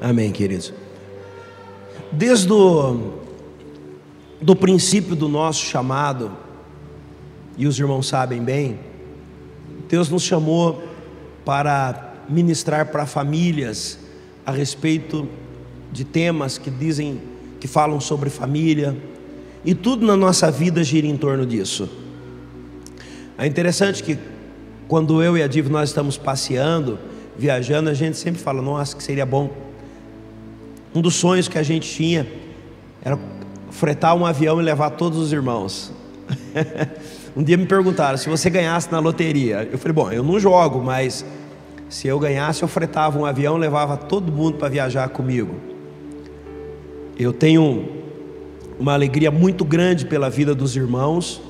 Amém, queridos. Desde do princípio do nosso chamado, e os irmãos sabem bem, Deus nos chamou para ministrar para famílias a respeito de temas que falam sobre família, e tudo na nossa vida gira em torno disso. É interessante que quando eu e a Div nós estamos passeando, viajando, a gente sempre fala: nossa, que seria bom. Um dos sonhos que a gente tinha era fretar um avião e levar todos os irmãos. Um dia me perguntaram: se você ganhasse na loteria? Eu falei: bom, eu não jogo, mas se eu ganhasse, eu fretava um avião e levava todo mundo para viajar comigo. Eu tenho uma alegria muito grande pela vida dos irmãos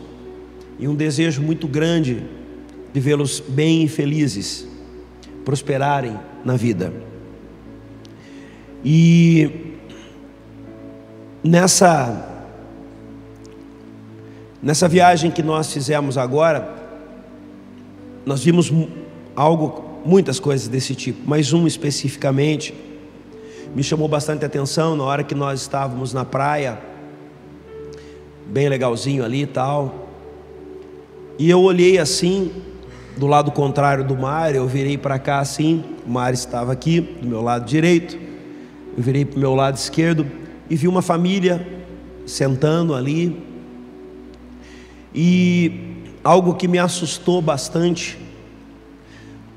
e um desejo muito grande de vê-los bem e felizes, prosperarem na vida. E nessa viagem que nós fizemos agora, nós vimos muitas coisas desse tipo, mas especificamente me chamou bastante atenção na hora que nós estávamos na praia, bem legalzinho ali e tal, e eu olhei assim, do lado contrário do mar, eu virei para cá assim, o mar estava aqui, do meu lado direito, eu virei para o meu lado esquerdo, e vi uma família sentando ali, e algo que me assustou bastante,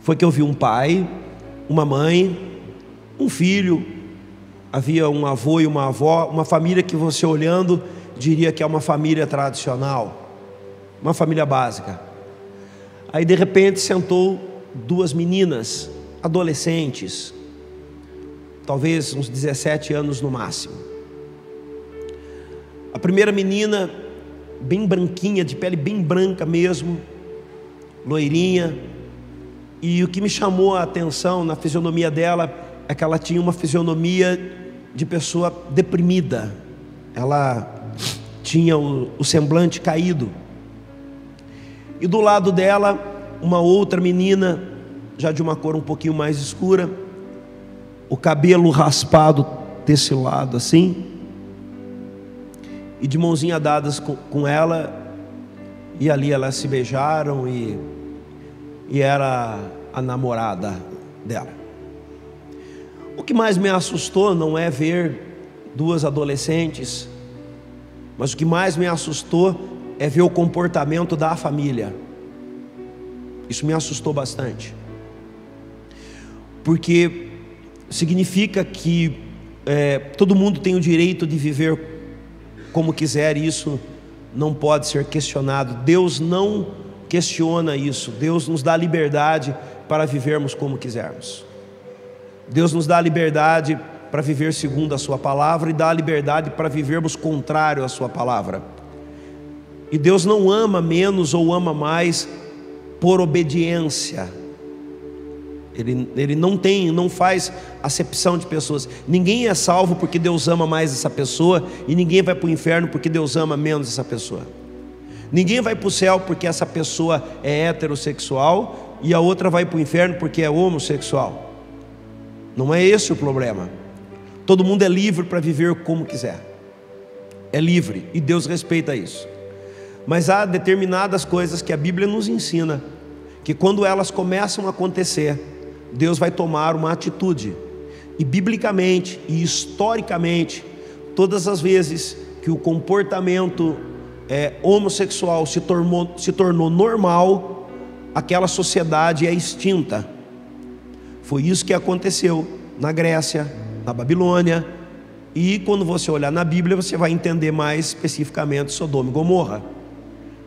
foi que eu vi um pai, uma mãe, um filho, havia um avô e uma avó, uma família que você olhando, diria que é uma família tradicional, uma família básica. Aí de repente sentou duas meninas, adolescentes, talvez uns 17 anos no máximo. A primeira menina, bem branquinha, de pele bem branca mesmo, loirinha, e o que me chamou a atenção na fisionomia dela é que ela tinha uma fisionomia de pessoa deprimida, ela tinha o semblante caído. E do lado dela, uma outra menina, já de uma cor um pouquinho mais escura, o cabelo raspado desse lado assim, e de mãozinha dadas com ela, e ali elas se beijaram, e era a namorada dela. O que mais me assustou não é ver duas adolescentes, mas o que mais me assustou é ver o comportamento da família. Isso me assustou bastante, porque significa que todo mundo tem o direito de viver como quiser, e isso não pode ser questionado. Deus não questiona isso. Deus nos dá liberdade para vivermos como quisermos. Deus nos dá liberdade para viver segundo a sua palavra, e dá a liberdade para vivermos contrário à sua palavra. E Deus não ama menos ou ama mais por obediência. Ele não faz acepção de pessoas. Ninguém é salvo porque Deus ama mais essa pessoa, e ninguém vai para o inferno porque Deus ama menos essa pessoa. Ninguém vai para o céu porque essa pessoa é heterossexual e a outra vai para o inferno porque é homossexual. Não é esse o problema. Todo mundo é livre para viver como quiser. É livre, e Deus respeita isso. Mas há determinadas coisas que a Bíblia nos ensina, que quando elas começam a acontecer, Deus vai tomar uma atitude. E biblicamente e historicamente, todas as vezes que o comportamento homossexual se tornou normal, aquela sociedade é extinta. Foi isso que aconteceu na Grécia, na Babilônia, e quando você olhar na Bíblia, você vai entender mais especificamente Sodoma e Gomorra.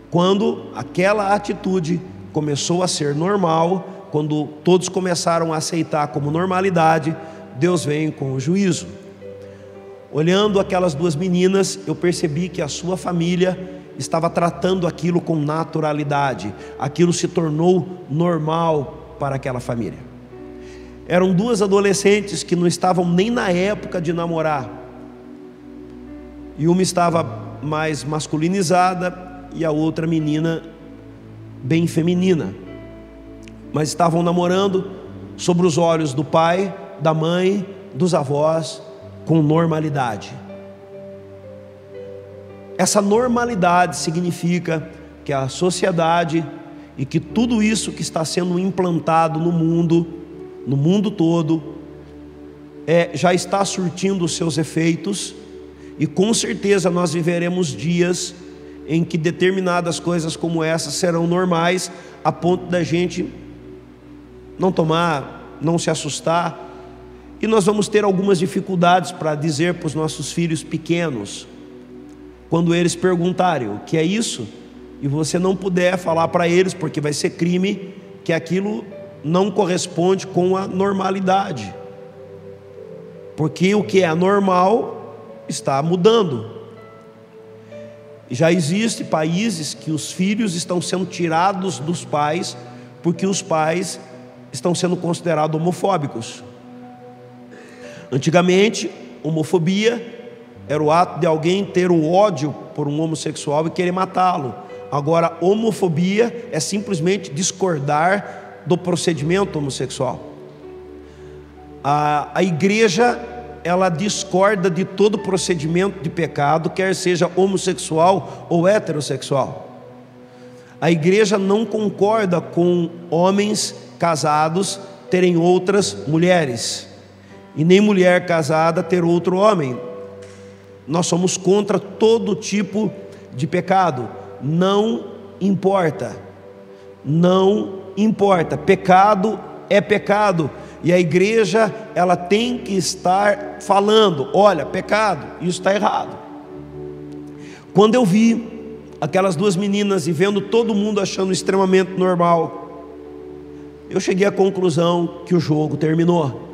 Quando aquela atitude começou a ser normal, quando todos começaram a aceitar como normalidade, Deus vem com o juízo. Olhando aquelas duas meninas, eu percebi que a sua família estava tratando aquilo com naturalidade. Aquilo se tornou normal para aquela família. Eram duas adolescentes que não estavam nem na época de namorar, e uma estava mais masculinizada e a outra menina bem feminina, mas estavam namorando sobre os olhos do pai, da mãe, dos avós com normalidade. Essa normalidade significa que a sociedade e que tudo isso que está sendo implantado no mundo todo, já está surtindo os seus efeitos, e com certeza nós viveremos dias em que determinadas coisas como essas serão normais, a ponto da gente não tomar, não se assustar, e nós vamos ter algumas dificuldades para dizer para os nossos filhos pequenos, quando eles perguntarem o que é isso, e você não puder falar para eles, porque vai ser crime, que aquilo não corresponde com a normalidade, porque o que é normal está mudando. Já existem países que os filhos estão sendo tirados dos pais, porque os pais estão sendo considerados homofóbicos. Antigamente, homofobia era o ato de alguém ter o ódio por um homossexual e querer matá-lo. Agora, homofobia é simplesmente discordar do procedimento homossexual. A igreja, ela discorda de todo procedimento de pecado, quer seja homossexual ou heterossexual. A igreja não concorda com homens casados terem outras mulheres, e nem mulher casada ter outro homem. Nós somos contra todo tipo de pecado. Não importa, não importa, pecado é pecado, e a igreja, ela tem que estar falando, olha, pecado, isso está errado. Quando eu vi aquelas duas meninas e vendo todo mundo achando extremamente normal, eu cheguei à conclusão que o jogo terminou.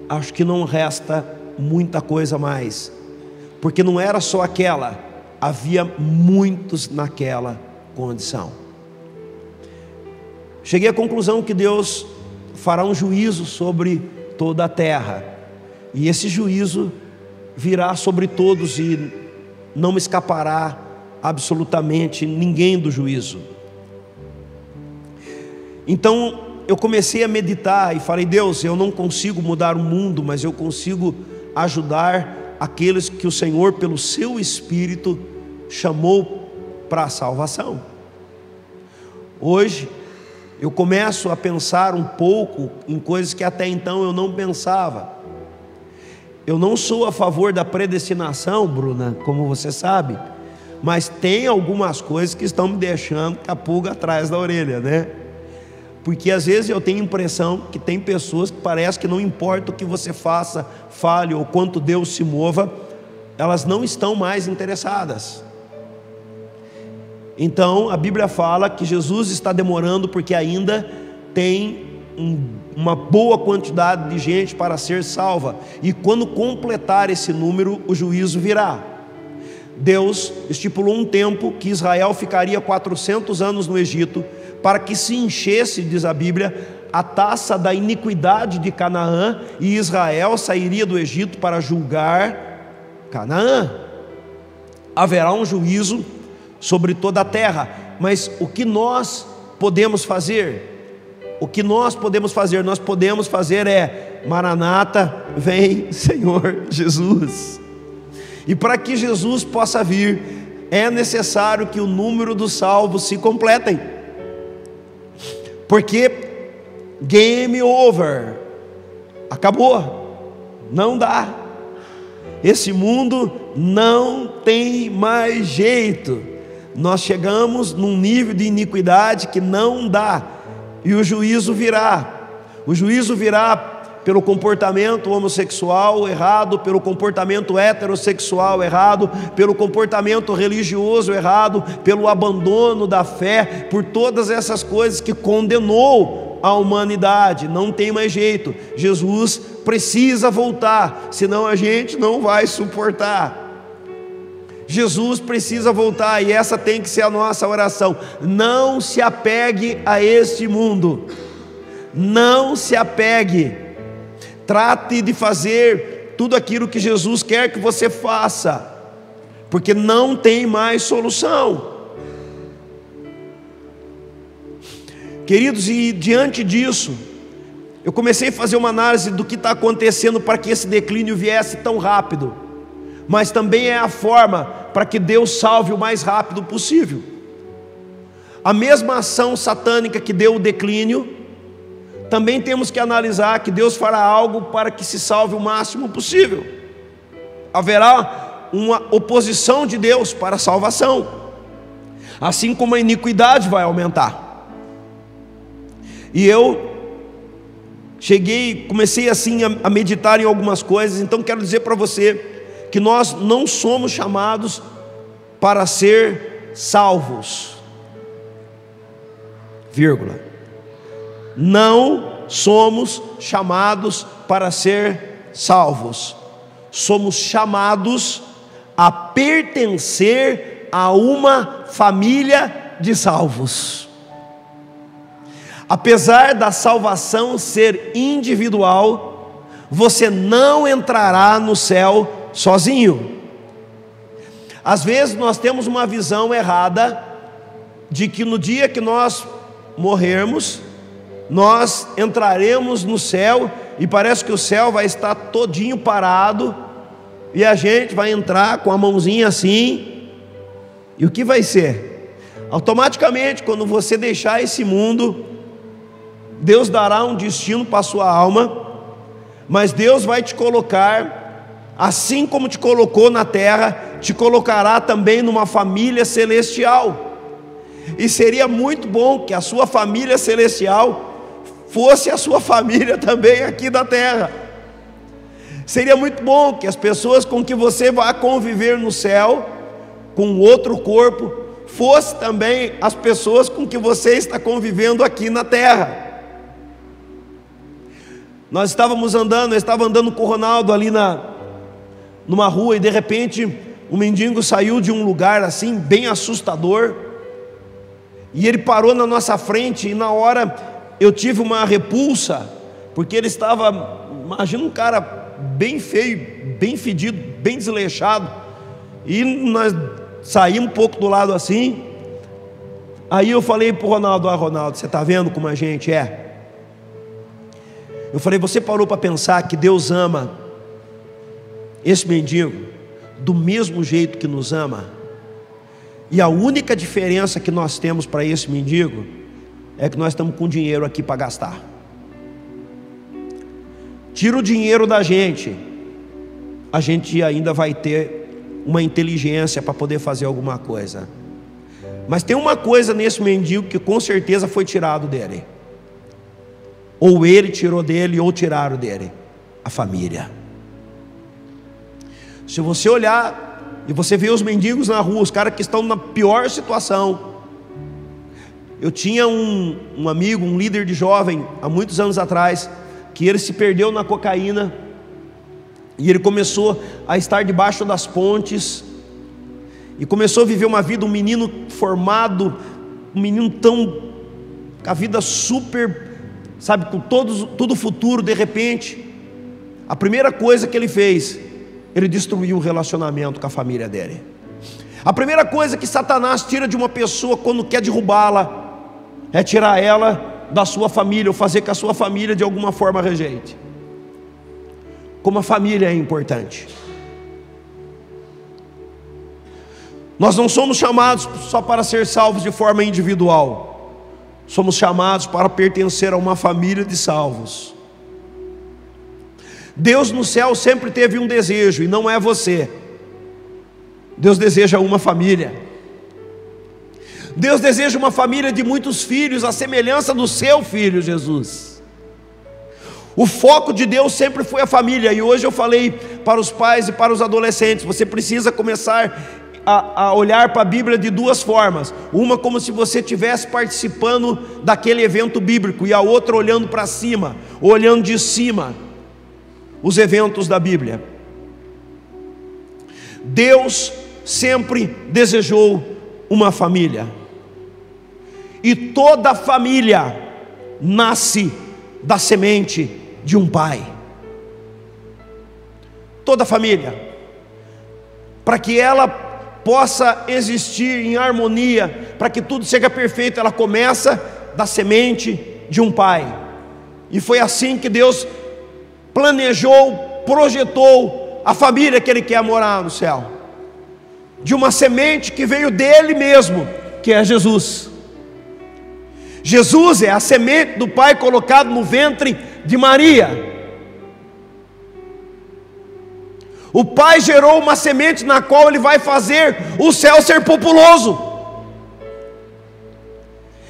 Acho que não resta muita coisa mais, porque não era só aquela, havia muitos naquela condição. Cheguei à conclusão que Deus fará um juízo sobre toda a terra, e esse juízo virá sobre todos, e não escapará absolutamente ninguém do juízo. Então eu comecei a meditar e falei: Deus, eu não consigo mudar o mundo, mas eu consigo ajudar aqueles que o Senhor, pelo seu Espírito, chamou para a salvação. Hoje eu começo a pensar um pouco em coisas que até então eu não pensava. Eu não sou a favor da predestinação, Bruna, como você sabe, mas tem algumas coisas que estão me deixando com a pulga atrás da orelha, né? Porque às vezes eu tenho a impressão que tem pessoas que parece que não importa o que você faça, fale ou quanto Deus se mova, elas não estão mais interessadas. Então a Bíblia fala que Jesus está demorando porque ainda tem uma boa quantidade de gente para ser salva, e quando completar esse número, o juízo virá. Deus estipulou um tempo que Israel ficaria 400 anos no Egito, para que se enchesse, diz a Bíblia, a taça da iniquidade de Canaã, e Israel sairia do Egito para julgar Canaã. Haverá um juízo sobre toda a terra, mas o que nós podemos fazer? O que nós podemos fazer? Nós podemos fazer Maranata, vem Senhor Jesus. E para que Jesus possa vir, é necessário que o número dos salvos se completem, porque game over, acabou, não dá, esse mundo não tem mais jeito, nós chegamos num nível de iniquidade que não dá, e o juízo virá pelo comportamento homossexual errado, pelo comportamento heterossexual errado, pelo comportamento religioso errado, pelo abandono da fé, por todas essas coisas que condenou a humanidade. Não tem mais jeito, Jesus precisa voltar, senão a gente não vai suportar. Jesus precisa voltar, e essa tem que ser a nossa oração. Não se apegue a este mundo, não se apegue, trate de fazer tudo aquilo que Jesus quer que você faça, porque não tem mais solução. Queridos, e diante disso, eu comecei a fazer uma análise do que está acontecendo para que esse declínio viesse tão rápido, mas também é a forma para que Deus salve o mais rápido possível. A mesma ação satânica que deu o declínio, também temos que analisar que Deus fará algo para que se salve o máximo possível. Haverá uma oposição de Deus para a salvação, assim como a iniquidade vai aumentar. E eu comecei assim a meditar em algumas coisas. Então quero dizer para você que nós não somos chamados para ser salvos, vírgula, não somos chamados para ser salvos, somos chamados a pertencer a uma família de salvos. Apesar da salvação ser individual, você não entrará no céu sozinho. Às vezes nós temos uma visão errada de que no dia que nós morrermos, nós entraremos no céu e parece que o céu vai estar todinho parado e a gente vai entrar com a mãozinha assim. E o que vai ser? Automaticamente, quando você deixar esse mundo, Deus dará um destino para a sua alma, mas Deus vai te colocar, assim como te colocou na terra, te colocará também numa família celestial. E seria muito bom que a sua família celestial fosse a sua família também aqui da terra. Seria muito bom que as pessoas com que você vai conviver no céu, com outro corpo, fosse também as pessoas com que você está convivendo aqui na terra. Eu estava andando com o Ronaldo ali numa rua, e de repente um mendigo saiu de um lugar assim, bem assustador, e ele parou na nossa frente, e na hora eu tive uma repulsa, porque ele estava, imagina um cara bem feio, bem fedido, bem desleixado, e nós saímos um pouco do lado assim. Aí eu falei para o Ronaldo: Ronaldo, você está vendo como a gente é? Eu falei: você parou para pensar que Deus ama esse mendigo do mesmo jeito que nos ama? E a única diferença que nós temos para esse mendigo é que nós estamos com dinheiro aqui para gastar. Tira o dinheiro da gente, a gente ainda vai ter uma inteligência para poder fazer alguma coisa. Mas tem uma coisa nesse mendigo que com certeza foi tirado dele. Ou ele tirou dele, ou tiraram dele: a família. Se você olhar e você vê os mendigos na rua, os caras que estão na pior situação. Eu tinha um amigo, um líder de jovem, há muitos anos atrás, que ele se perdeu na cocaína, e ele começou a estar debaixo das pontes, e começou a viver uma vida, um menino formado, um menino tão, com a vida super, sabe, com todo o futuro. De repente, a primeira coisa que ele fez, ele destruiu o relacionamento com a família dele. A primeira coisa que Satanás tira de uma pessoa quando quer derrubá-la, é tirar ela da sua família, ou fazer que a sua família de alguma forma rejeite. Como a família é importante. Nós não somos chamados só para ser salvos de forma individual, somos chamados para pertencer a uma família de salvos. Deus no céu sempre teve um desejo, e não é você. Deus deseja uma família. Deus deseja uma família de muitos filhos, à semelhança do seu filho Jesus. O foco de Deus sempre foi a família. E hoje eu falei para os pais e para os adolescentes: você precisa começar a olhar para a Bíblia de duas formas. Uma como se você estivesse participando daquele evento bíblico, e a outra olhando para cima, olhando de cima os eventos da Bíblia. Deus sempre desejou uma família, e toda família nasce da semente de um pai. Toda família, para que ela possa existir em harmonia, para que tudo seja perfeito, ela começa da semente de um pai. E foi assim que Deus planejou, projetou a família que Ele quer morar no céu, de uma semente que veio dele mesmo, que é Jesus. Jesus é a semente do Pai colocado no ventre de Maria. O Pai gerou uma semente na qual Ele vai fazer o céu ser populoso.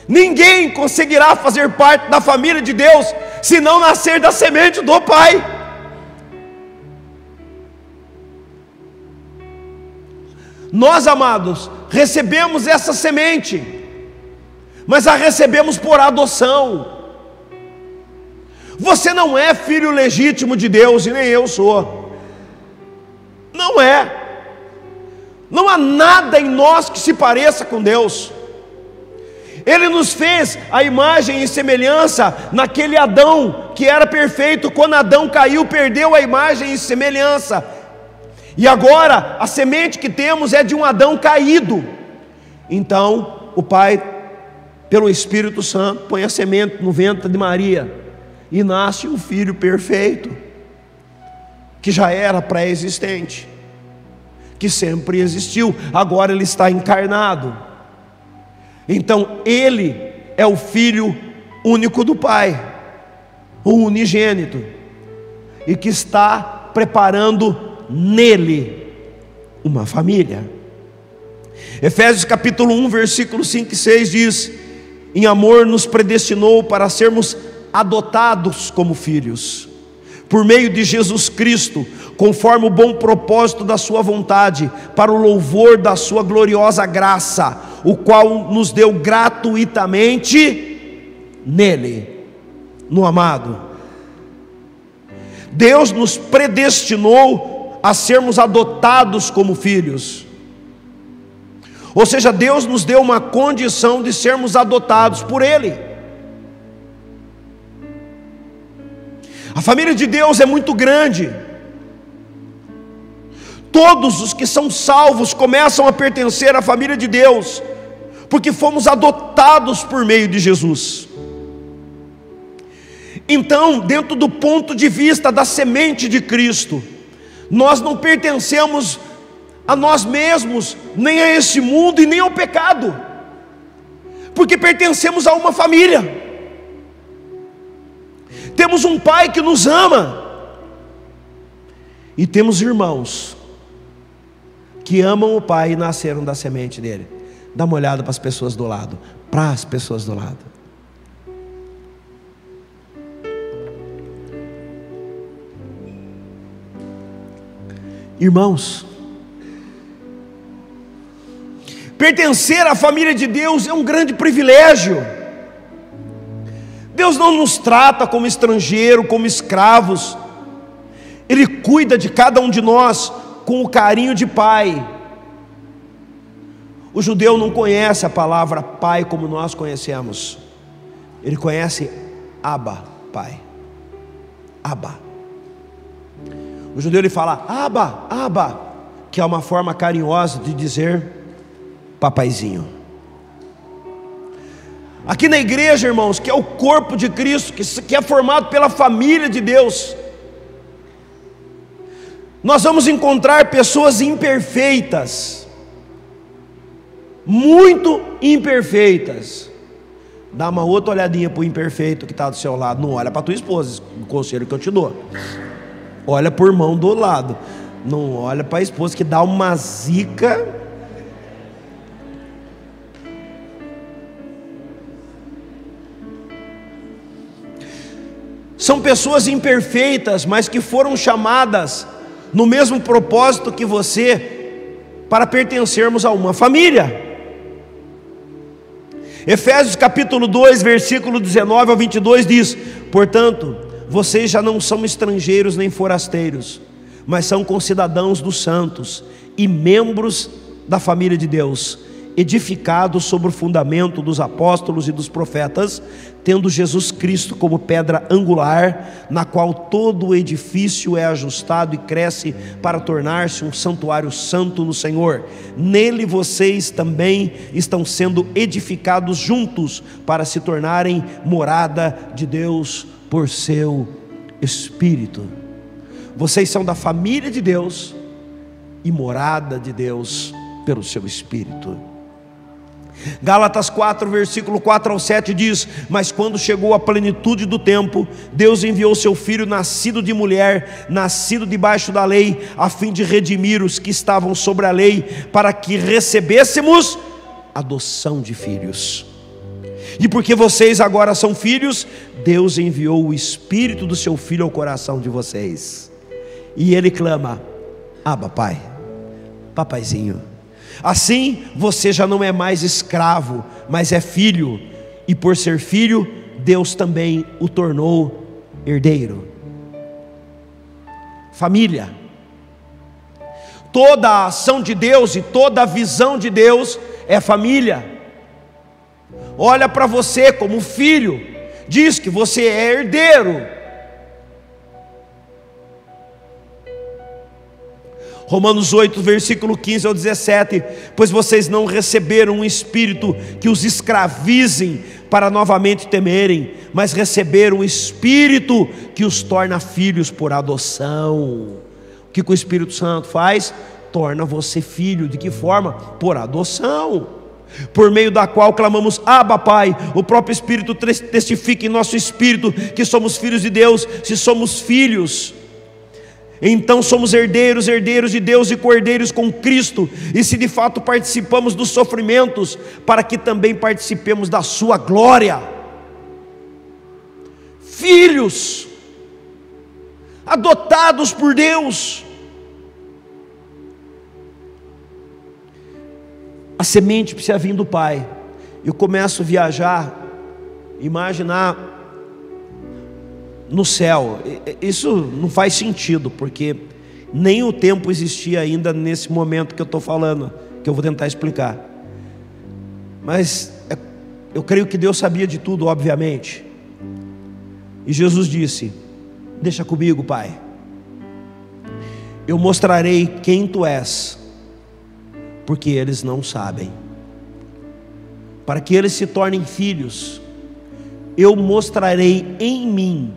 Ninguém conseguirá fazer parte da família de Deus se não nascer da semente do Pai. Nós, amados, recebemos essa semente, mas a recebemos por adoção. Você não é filho legítimo de Deus, e nem eu sou. Não é. Não há nada em nós que se pareça com Deus. Ele nos fez a imagem e semelhança naquele Adão que era perfeito. Quando Adão caiu, perdeu a imagem e semelhança. E agora a semente que temos é de um Adão caído. Então o Pai, pelo Espírito Santo, põe a semente no ventre de Maria, e nasce um filho perfeito, que já era pré-existente, que sempre existiu, agora ele está encarnado. Então ele é o Filho único do Pai, o unigênito, e que está preparando nele uma família. Efésios capítulo 1, versículo 5 e 6 diz: em amor nos predestinou para sermos adotados como filhos, por meio de Jesus Cristo, conforme o bom propósito da sua vontade, para o louvor da sua gloriosa graça, o qual nos deu gratuitamente nele, no amado. Deus nos predestinou a sermos adotados como filhos. Ou seja, Deus nos deu uma condição de sermos adotados por Ele. A família de Deus é muito grande. Todos os que são salvos começam a pertencer à família de Deus, porque fomos adotados por meio de Jesus. Então, dentro do ponto de vista da semente de Cristo, nós não pertencemos a nós mesmos, nem a esse mundo e nem ao pecado, porque pertencemos a uma família. Temos um Pai que nos ama, e temos irmãos que amam o Pai e nasceram da semente dele. Dá uma olhada para as pessoas do lado, para as pessoas do lado. Irmãos, pertencer à família de Deus é um grande privilégio. Deus não nos trata como estrangeiro, como escravos. Ele cuida de cada um de nós com o carinho de pai. O judeu não conhece a palavra pai como nós conhecemos. Ele conhece Abba, pai. Abba. O judeu ele fala Abba, Abba, que é uma forma carinhosa de dizer papaizinho. Aqui na igreja, irmãos, que é o corpo de Cristo, que é formado pela família de Deus, nós vamos encontrar pessoas imperfeitas, muito imperfeitas. Dá uma outra olhadinha para o imperfeito que está do seu lado. Não olha para a tua esposa, o conselho que eu te dou. Olha para o irmão do lado. Não olha para a esposa que dá uma zica. São pessoas imperfeitas, mas que foram chamadas no mesmo propósito que você, para pertencermos a uma família. Efésios capítulo 2, versículo 19 ao 22 diz: portanto, vocês já não são estrangeiros nem forasteiros, mas são concidadãos dos santos e membros da família de Deus, edificado sobre o fundamento dos apóstolos e dos profetas, tendo Jesus Cristo como pedra angular, na qual todo o edifício é ajustado e cresce para tornar-se um santuário santo no Senhor. Nele vocês também estão sendo edificados juntos para se tornarem morada de Deus por seu Espírito. Vocês são da família de Deus e morada de Deus pelo seu Espírito. Gálatas 4, versículo 4 ao 7 diz: mas quando chegou a plenitude do tempo, Deus enviou seu Filho, nascido de mulher, nascido debaixo da lei, a fim de redimir os que estavam sobre a lei, para que recebêssemos adoção de filhos. E porque vocês agora são filhos, Deus enviou o Espírito do seu Filho ao coração de vocês, e Ele clama: Abba, Pai, papaizinho. Assim você já não é mais escravo, mas é filho, e por ser filho, Deus também o tornou herdeiro. Família. Toda a ação de Deus e toda a visão de Deus é família. Olha para você como filho, diz que você é herdeiro. Romanos 8, versículo 15 ao 17: pois vocês não receberam um espírito que os escravize para novamente temerem, mas receberam um espírito que os torna filhos por adoção. O que o Espírito Santo faz? Torna você filho. De que forma? Por adoção, por meio da qual clamamos: Abba, Pai. O próprio Espírito testifica em nosso espírito que somos filhos de Deus. Se somos filhos, então somos herdeiros, herdeiros de Deus e co-herdeiros com Cristo, e se de fato participamos dos sofrimentos, para que também participemos da sua glória. Filhos, adotados por Deus. A semente precisa vir do Pai. Eu começo a viajar, imaginar no céu. Isso não faz sentido, porque nem o tempo existia ainda nesse momento que eu estou falando, que eu vou tentar explicar. Mas eu creio que Deus sabia de tudo, obviamente. E Jesus disse: deixa comigo, Pai, eu mostrarei quem tu és, porque eles não sabem. Para que eles se tornem filhos, eu mostrarei em mim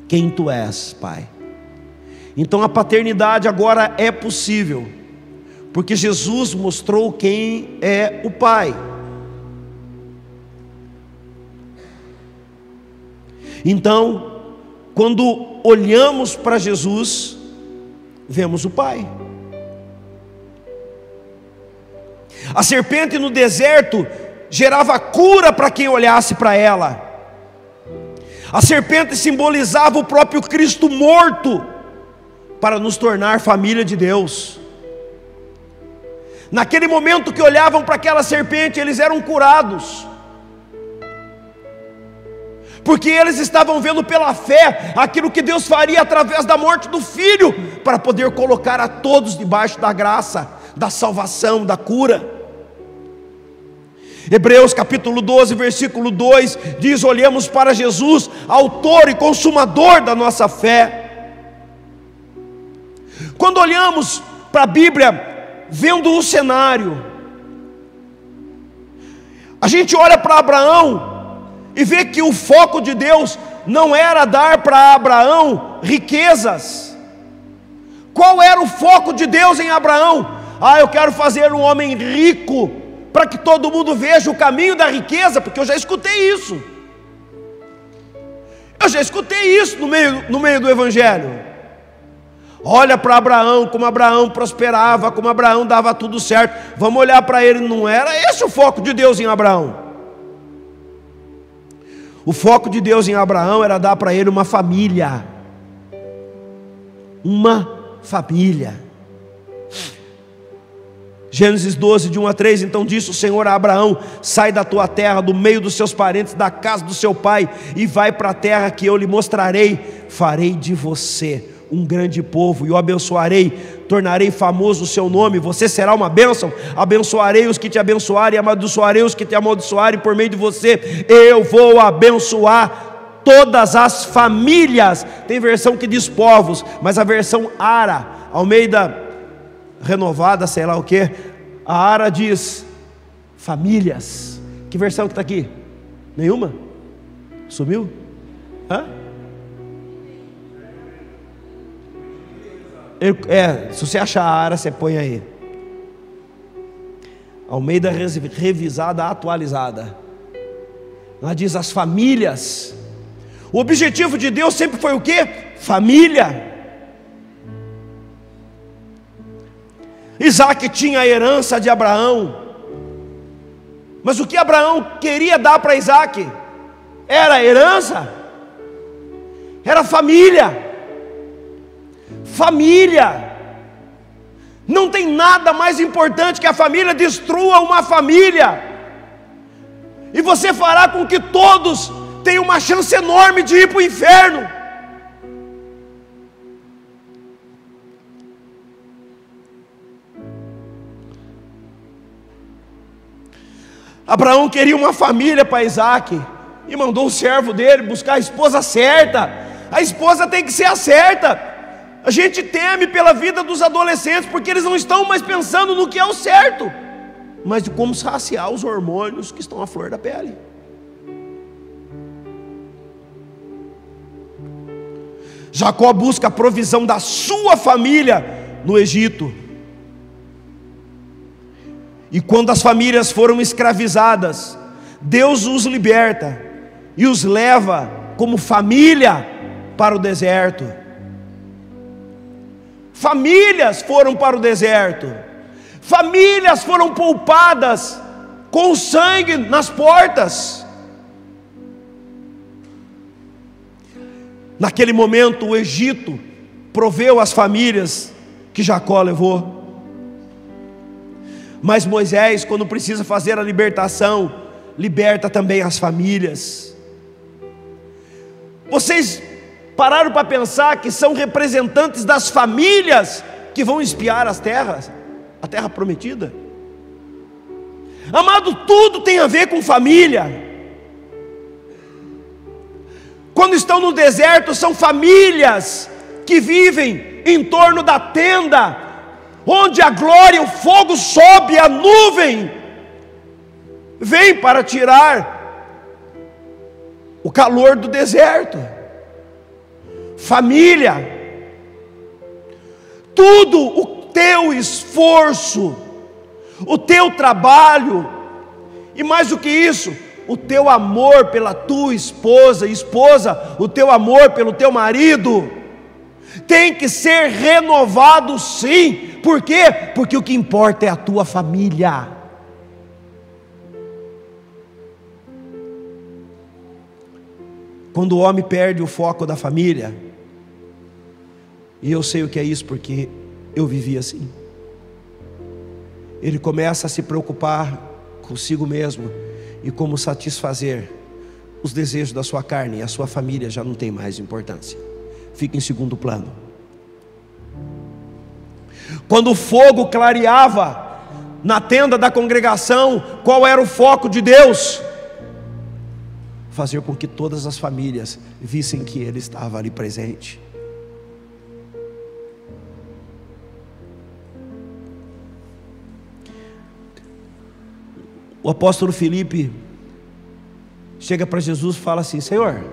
quem tu és, Pai. Então a paternidade agora é possível, porque Jesus mostrou quem é o Pai. Então, quando olhamos para Jesus, vemos o Pai. A serpente no deserto gerava cura para quem olhasse para ela. A serpente simbolizava o próprio Cristo morto, para nos tornar família de Deus. Naquele momento que olhavam para aquela serpente, eles eram curados, porque eles estavam vendo pela fé aquilo que Deus faria através da morte do Filho, para poder colocar a todos debaixo da graça, da salvação, da cura. Hebreus capítulo 12, versículo 2 diz: olhemos para Jesus, autor e consumador da nossa fé. Quando olhamos para a Bíblia, vendo o cenário, a gente olha para Abraão e vê que o foco de Deus não era dar para Abraão riquezas. Qual era o foco de Deus em Abraão? Eu quero fazer um homem rico, para que todo mundo veja o caminho da riqueza, porque eu já escutei isso. Eu já escutei isso no meio do Evangelho. Olha para Abraão, como Abraão prosperava, como Abraão dava tudo certo. Vamos olhar para ele. Não era esse o foco de Deus em Abraão. O foco de Deus em Abraão era dar para ele uma família. Uma família. Gênesis 12, de 1 a 3, então disse o Senhor a Abraão: sai da tua terra, do meio dos seus parentes, da casa do seu pai, e vai para a terra que eu lhe mostrarei. Farei de você um grande povo, e o abençoarei, tornarei famoso o seu nome, você será uma bênção, abençoarei os que te abençoarem, amaldiçoarei os que te amaldiçoarem por meio de você, eu vou abençoar todas as famílias. Tem versão que diz povos, mas a versão Ara, Almeida renovada, sei lá o que, a Ara diz famílias. Que versão que está aqui? Nenhuma? Sumiu? Hã? Se você achar a Ara, você põe aí. Almeida revisada, atualizada. Ela diz as famílias. O objetivo de Deus sempre foi o quê? Família. Isaac tinha a herança de Abraão, mas o que Abraão queria dar para Isaac era herança, era família. Família. Não tem nada mais importante que a família destrua uma família, e você fará com que todos tenham uma chance enorme de ir para o inferno. Abraão queria uma família para Isaac, e mandou o servo dele buscar a esposa certa. A esposa tem que ser a certa. A gente teme pela vida dos adolescentes, porque eles não estão mais pensando no que é o certo, mas de como saciar os hormônios que estão à flor da pele. Jacó busca a provisão da sua família no Egito. E quando as famílias foram escravizadas, Deus os liberta e os leva como família para o deserto. Famílias foram para o deserto, famílias foram poupadas com sangue nas portas. Naquele momento o Egito proveu as famílias que Jacó levou. Mas Moisés, quando precisa fazer a libertação, liberta também as famílias. Vocês pararam para pensar que são representantes das famílias que vão espiar as terras, a terra prometida? Amado, tudo tem a ver com família. Quando estão no deserto, são famílias que vivem em torno da tenda, onde a glória, o fogo sobe, a nuvem vem para tirar o calor do deserto. Família. Tudo o teu esforço, o teu trabalho, e mais do que isso, o teu amor pela tua esposa, o teu amor pelo teu marido, tem que ser renovado sim. Por quê? Porque o que importa é a tua família. Quando o homem perde o foco da família, e eu sei o que é isso porque eu vivi assim, ele começa a se preocupar consigo mesmo e como satisfazer os desejos da sua carne, e a sua família já não tem mais importância, fica em segundo plano. Quando o fogo clareava na tenda da congregação, qual era o foco de Deus? Fazer com que todas as famílias vissem que Ele estava ali presente. O apóstolo Filipe chega para Jesus e fala assim: Senhor,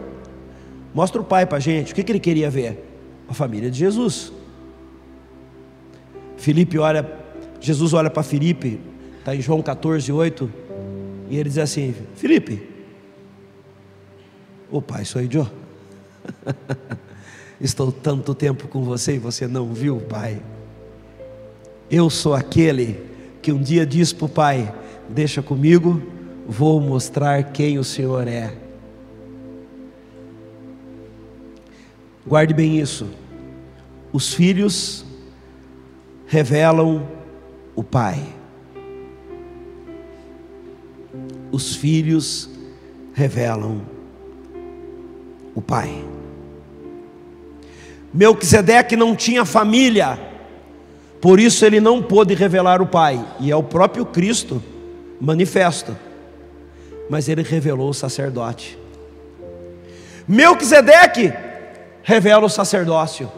mostra o Pai para a gente. O que ele queria ver? A família de Jesus. Jesus olha para Filipe, está em João 14:8, e ele diz assim: Filipe, o Pai sou eu. Estou tanto tempo com você e você não viu o Pai. Eu sou aquele que um dia disse para o Pai: deixa comigo, vou mostrar quem o Senhor é. Guarde bem isso. Os filhos revelam o Pai. Os filhos revelam o Pai. Melquisedeque não tinha família, por isso ele não pôde revelar o Pai, e é o próprio Cristo manifesto, mas ele revelou o sacerdote. Melquisedeque revela o sacerdócio,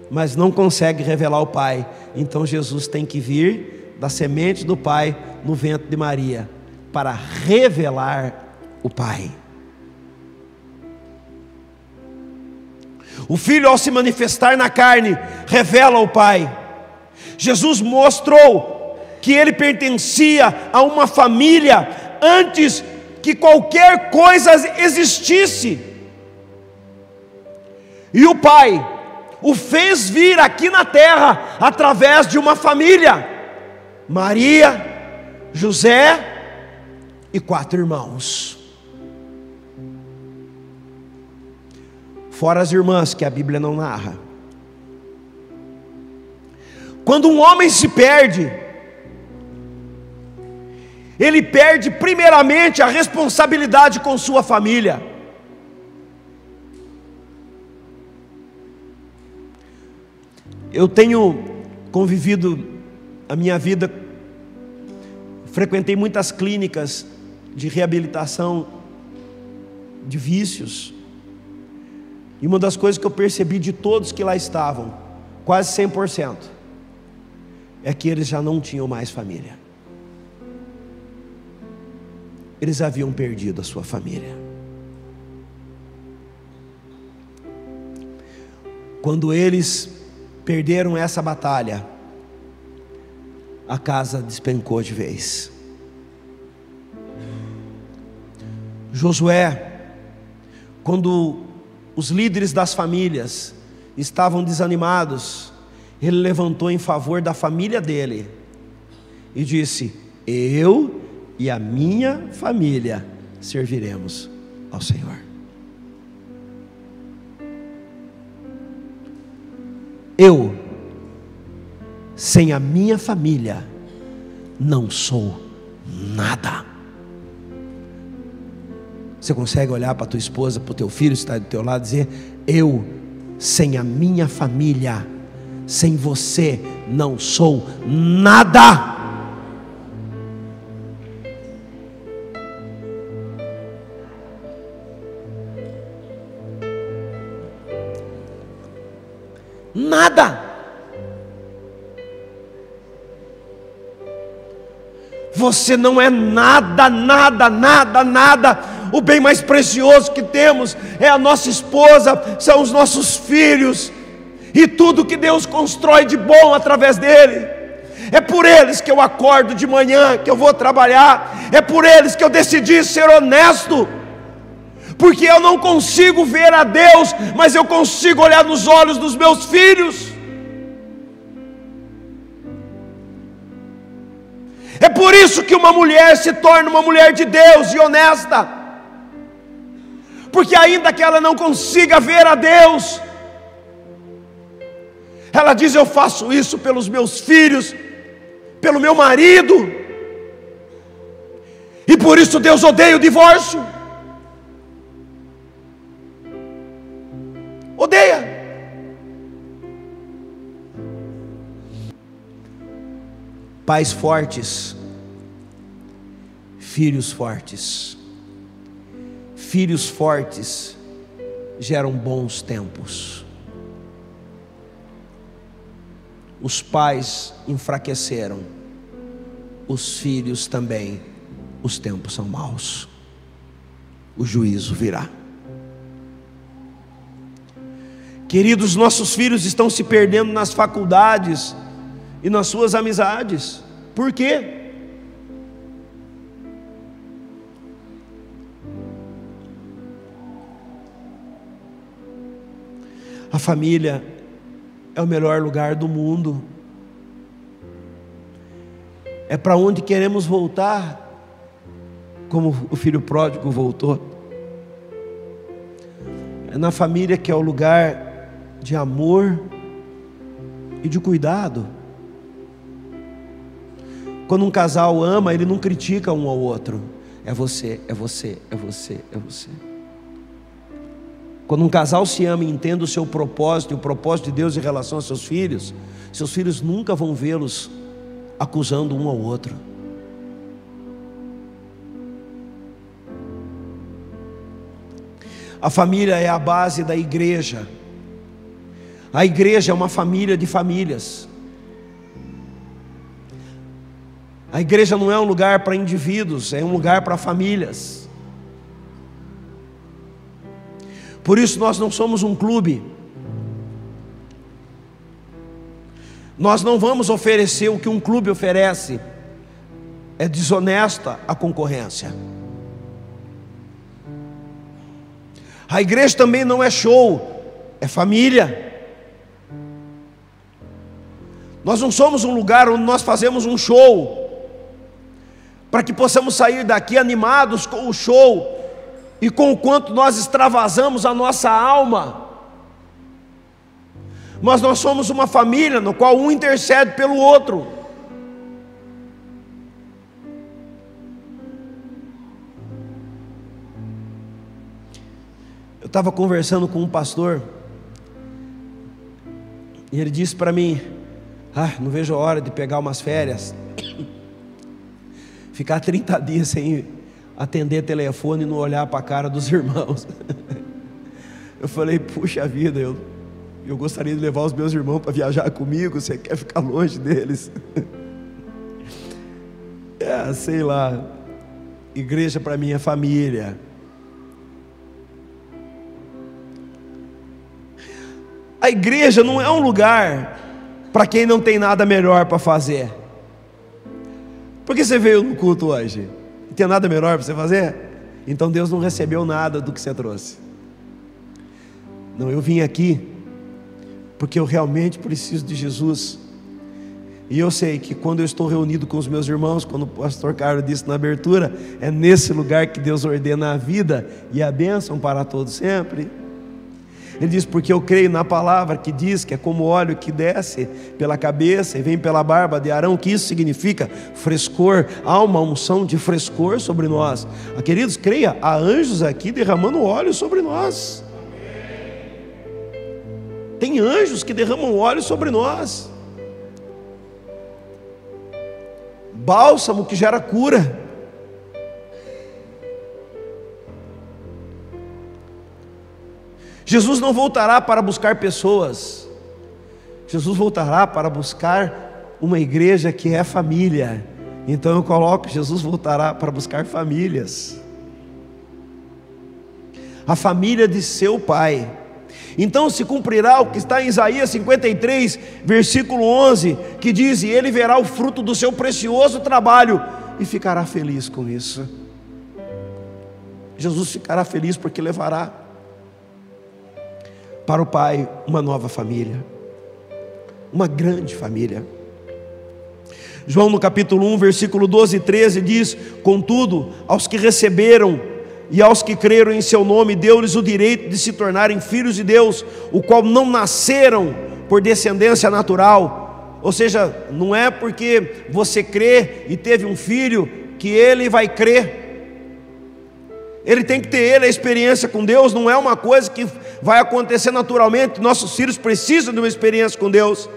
mas não consegue revelar o Pai. Então Jesus tem que vir da semente do Pai no ventre de Maria para revelar o Pai. O Filho, ao se manifestar na carne, revela o Pai. Jesus mostrou que ele pertencia a uma família antes que qualquer coisa existisse. E o Pai o fez vir aqui na terra através de uma família: Maria, José e 4 irmãos. Fora as irmãs que a Bíblia não narra. Quando um homem se perde, ele perde primeiramente a responsabilidade com sua família. Eu tenho convivido a minha vida, frequentei muitas clínicas de reabilitação de vícios, e uma das coisas que eu percebi de todos que lá estavam, quase 100%, é que eles já não tinham mais família. Eles haviam perdido a sua família. Quando eles perderam essa batalha, a casa despencou de vez. Josué, quando os líderes das famílias estavam desanimados, ele levantou em favor da família dele e disse: eu e a minha família serviremos ao Senhor. Eu, sem a minha família, não sou nada. Você consegue olhar para a tua esposa, para o teu filho que está do teu lado e dizer: eu, sem a minha família, sem você, não sou nada. Nada. Você não é nada, nada, nada, nada. O bem mais precioso que temos é a nossa esposa, são os nossos filhos, e tudo que Deus constrói de bom através dele. É por eles que eu acordo de manhã, que eu vou trabalhar. É por eles que eu decidi ser honesto, porque eu não consigo ver a Deus, mas eu consigo olhar nos olhos dos meus filhos. É por isso que uma mulher se torna uma mulher de Deus e honesta, porque ainda que ela não consiga ver a Deus, ela diz: eu faço isso pelos meus filhos, pelo meu marido, e por isso Deus odeia o divórcio. Odeia. Pais fortes, filhos fortes. Filhos fortes geram bons tempos. Os pais enfraqueceram, os filhos também. Os tempos são maus, o juízo virá. Queridos, nossos filhos estão se perdendo nas faculdades e nas suas amizades. Por quê? A família é o melhor lugar do mundo. É para onde queremos voltar, como o filho pródigo voltou. É na família que é o lugar de amor e de cuidado. Quando um casal ama, ele não critica um ao outro. É você, é você, é você, é você. Quando um casal se ama e entende o seu propósito e o propósito de Deus em relação aos seus filhos nunca vão vê-los acusando um ao outro. A família é a base da igreja. A igreja é uma família de famílias. A igreja não é um lugar para indivíduos, é um lugar para famílias. Por isso nós não somos um clube. Nós não vamos oferecer o que um clube oferece. É desonesta a concorrência. A igreja também não é show, é família. Nós não somos um lugar onde nós fazemos um show para que possamos sair daqui animados com o show e com o quanto nós extravasamos a nossa alma. Mas nós somos uma família no qual um intercede pelo outro. Eu estava conversando com um pastor e ele disse para mim: não vejo a hora de pegar umas férias, ficar 30 dias sem atender telefone e não olhar para a cara dos irmãos. Eu falei: puxa vida, eu gostaria de levar os meus irmãos para viajar comigo, você quer ficar longe deles? Sei lá, igreja para mim é família. A igreja não é um lugar para quem não tem nada melhor para fazer. Por que você veio no culto hoje? Não tem nada melhor para você fazer? Então Deus não recebeu nada do que você trouxe. Não, eu vim aqui porque eu realmente preciso de Jesus. E eu sei que quando eu estou reunido com os meus irmãos, quando o pastor Carlos disse na abertura, é nesse lugar que Deus ordena a vida e a bênção para todos sempre. Ele diz: porque eu creio na palavra que diz que é como óleo que desce pela cabeça e vem pela barba de Arão, que isso significa frescor. Há uma unção de frescor sobre nós. Queridos, creia, há anjos aqui derramando óleo sobre nós. Tem anjos que derramam óleo sobre nós. Bálsamo que gera cura. Jesus não voltará para buscar pessoas. Jesus voltará para buscar uma igreja que é família. Então eu coloco: Jesus voltará para buscar famílias. A família de seu Pai. Então se cumprirá o que está em Isaías 53, versículo 11, que diz: e ele verá o fruto do seu precioso trabalho e ficará feliz com isso. Jesus ficará feliz porque levará para o Pai uma nova família, uma grande família. João no capítulo 1, versículo 12 e 13 diz: contudo, aos que receberam e aos que creram em seu nome, deu-lhes o direito de se tornarem filhos de Deus, o qual não nasceram por descendência natural. Ou seja, não é porque você crê e teve um filho que ele vai crer. Ele tem que ter a experiência com Deus. Não é uma coisa que vai acontecer naturalmente. Nossos filhos precisam de uma experiência com Deus,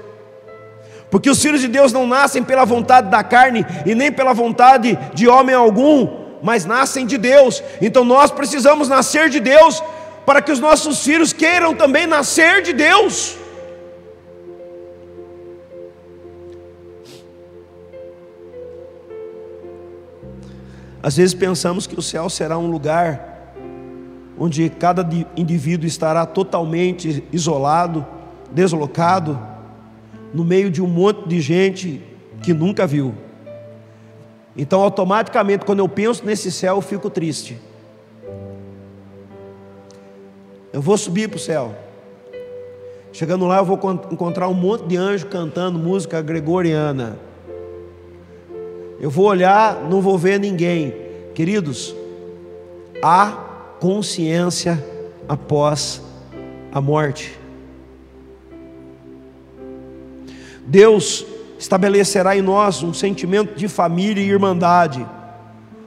porque os filhos de Deus não nascem pela vontade da carne e nem pela vontade de homem algum, mas nascem de Deus. Então nós precisamos nascer de Deus para que os nossos filhos queiram também nascer de Deus. Às vezes pensamos que o céu será um lugar onde cada indivíduo estará totalmente isolado, deslocado, no meio de um monte de gente que nunca viu. Então automaticamente, quando eu penso nesse céu, eu fico triste. Eu vou subir para o céu. Chegando lá, eu vou encontrar um monte de anjos cantando música gregoriana. Eu vou olhar, não vou ver ninguém. Queridos, há consciência após a morte. Deus estabelecerá em nós um sentimento de família e irmandade.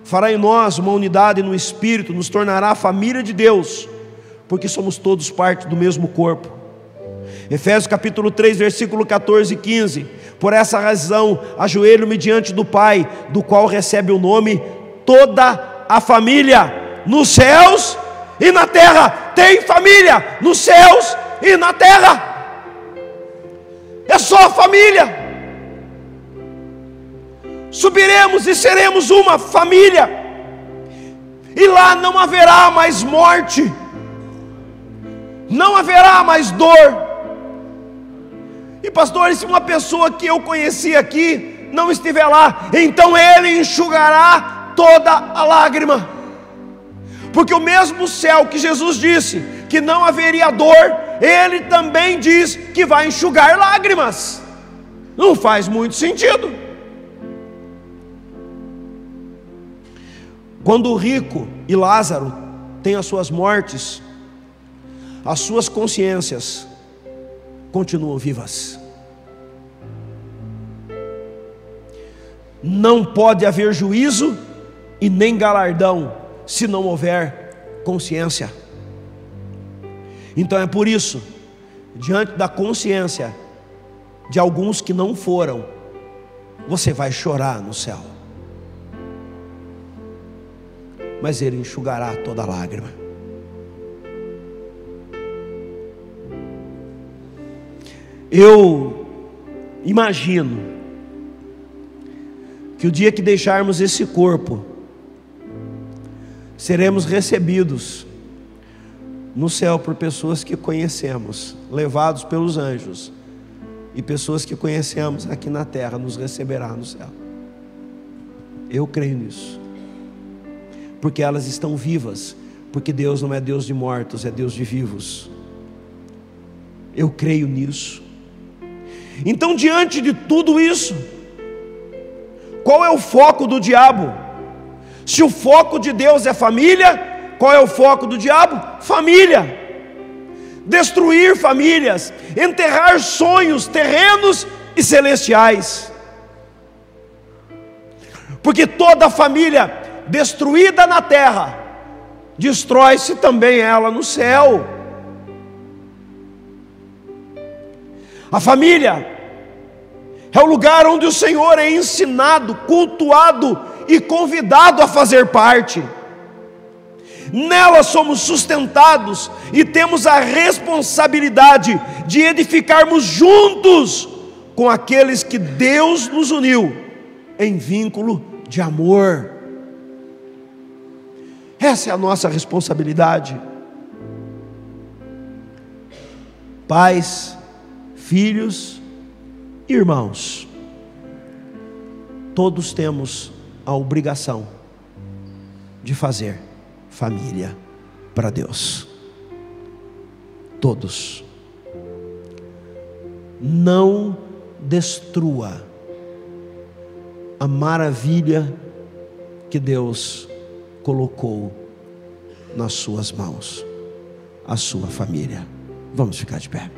Fará em nós uma unidade no Espírito, nos tornará a família de Deus, porque somos todos parte do mesmo corpo. Efésios capítulo 3, versículo 14 e 15: por essa razão ajoelho-me diante do Pai, do qual recebe o nome toda a família, nos céus e na terra. Tem família nos céus e na terra, é só a família. Subiremos e seremos uma família, e lá não haverá mais morte, não haverá mais dor. E pastor, se uma pessoa que eu conheci aqui não estiver lá, então Ele enxugará toda a lágrima, porque o mesmo céu que Jesus disse que não haveria dor, Ele também diz que vai enxugar lágrimas. Não faz muito sentido. Quando o rico e Lázaro têm as suas mortes, as suas consciências continuam vivas. Não pode haver juízo e nem galardão se não houver consciência. Então é por isso, diante da consciência de alguns que não foram, você vai chorar no céu, mas Ele enxugará toda lágrima. Eu imagino que o dia que deixarmos esse corpo, seremos recebidos no céu por pessoas que conhecemos, levados pelos anjos, e pessoas que conhecemos aqui na terra nos receberá no céu. Eu creio nisso, porque elas estão vivas, porque Deus não é Deus de mortos, é Deus de vivos. Eu creio nisso. Então, diante de tudo isso, qual é o foco do diabo? Se o foco de Deus é família, qual é o foco do diabo? Família. Destruir famílias, enterrar sonhos terrenos e celestiais. Porque toda família destruída na terra, destrói-se também ela no céu. A família é o lugar onde o Senhor é ensinado, cultuado e convidado a fazer parte. Nela somos sustentados e temos a responsabilidade de edificarmos juntos com aqueles que Deus nos uniu em vínculo de amor. Essa é a nossa responsabilidade. Pais, filhos, irmãos, todos temos a obrigação de fazer família para Deus. Todos. Não destrua a maravilha que Deus colocou nas suas mãos, a sua família. Vamos ficar de pé.